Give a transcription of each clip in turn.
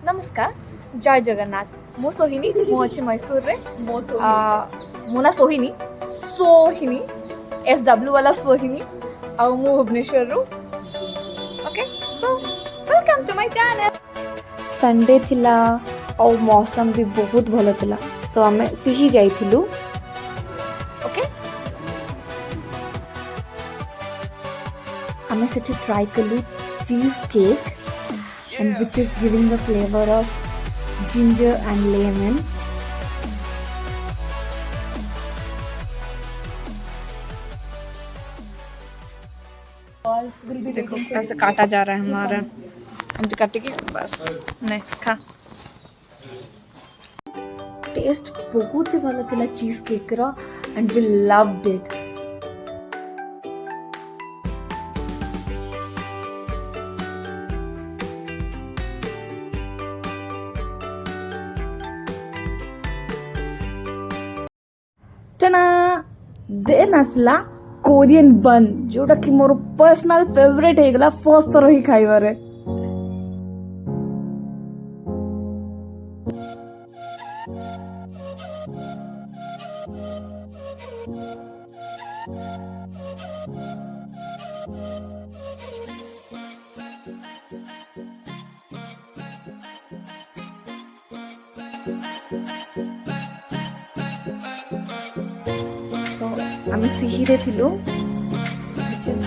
नमस्कार जय जगन्नाथ मो सोहिनी मु अच्छी मैसूर रे मो ना सोहिनी सोहिनी SW वाला सोहिनी आ मु भुवनेश्वर रु okay so welcome to my channel Sunday थिला और मौसम भी बहुत भलो थिला तो हमें सिही जाइथिलु ओके हमें सेठी ट्राई कलु cheese cake and which is giving the flavor of ginger and lemon. देखो ऐसे काटा जा रहा है हमारा हम तो काटेंगे बस नहीं खा टेस्ट बहुत ही भलो थिला चीज केक रो and we loved it. Then आसला कोरियन बन जोटा कि मोर पर्सनल फेवरेट हेगला फर्स्ट थर ही खाइबारे আমি সিহিরে থিলু which is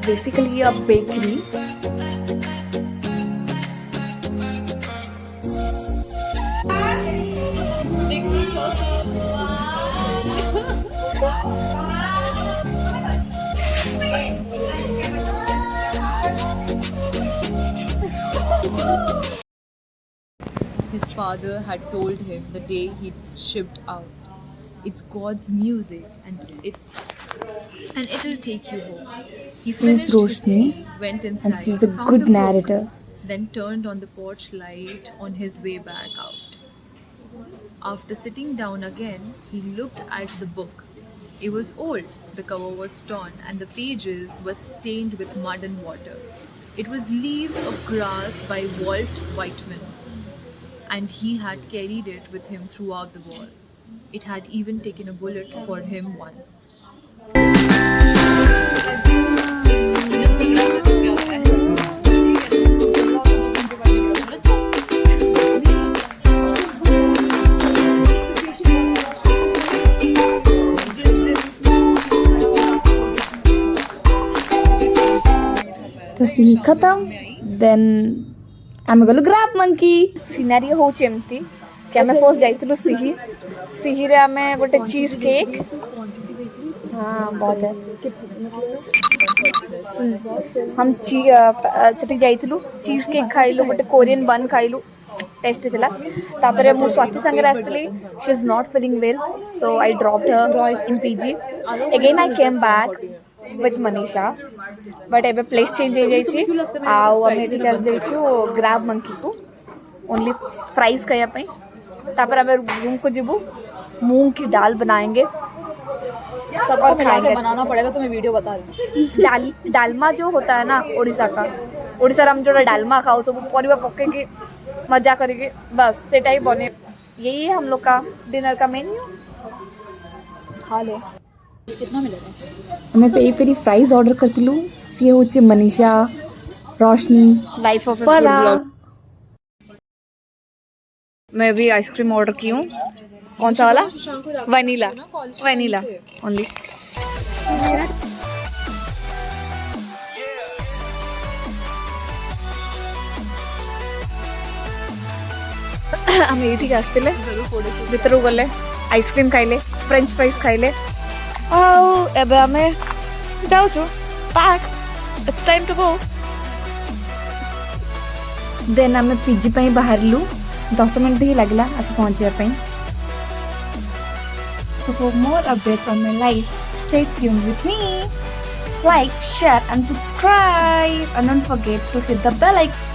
basically a bakery His father had told him the day he'd shipped out, it's God's music and it'll take you home. He finished his tea, went inside, and she's the found good a book, narrator. then turned on the porch light on his way back out. After sitting down again, he looked at the book. It was old, the cover was torn, and the pages were stained with mud and water. It was Leaves of Grass by Walt Whitman, and he had carried it with him throughout the war. It had even taken a bullet for him once. तो scene खत्म then आमे गलु ग्राब monkey scenario होची एमती कि आमे first जाइतलु सिही रे आमे गोटे चीज केक हाँ बहुत है हम सेठी जाइतलु चीज केक खाइलु गोटे कोरियन बन खाइलु टेस्ट थिला तापरे मु स्वाति संगे आस्तली she is not feeling well so I dropped her in PG again I came back with Manisha but एबे प्लेस चेंज हो जाइछि आउ हमें कर जाइछु ग्राब मंकी को ओनली फ्राइज खाया पई तापर हमें रूम को जिबू मूंग की दाल बनाएंगे सब और खाएंगे बनाना पड़ेगा तो मैं वीडियो बता रही हूँ. डालमा जो होता है ना ओडिशा का ओडिशा हम जो डालमा खाओ सब परिवा पके के मजा करके बस सेटा ही बने यही है हम लोग का डिनर का मेन्यू खा ले. कितना मिलेगा? हमें पेरी पेरी फ्राइज ऑर्डर करतिलु सी होचे मनीषा रोशनी लाइफ ऑफ मैं भी आइसक्रीम ऑर्डर की हूँ कौन सा वाला वनीला वनीला ओनली ଆମେ ଏଇଠିକି ଆସିଥିଲେ ଭିତରକୁ ଗଲେ ଆଇସ୍କ୍ରିମ୍ ଖାଇଲେ ଫ୍ରେଞ୍ଚ ଫ୍ରାଇଜ୍ ଖାଇଲେ ଆଉ ଏବେ ଆମେ ଯାଉଛୁ park it's time to go then ଆମେ ପିଜି ପାଇଁ ବାହାରିଲୁ 10 ମିନିଟ୍ ହିଁ ଲାଗିଲା ଆସି ପହଞ୍ଚିବା ପାଇଁ So for more updates on my life, stay tuned with me. Like, share and subscribe and don't forget to hit the bell icon.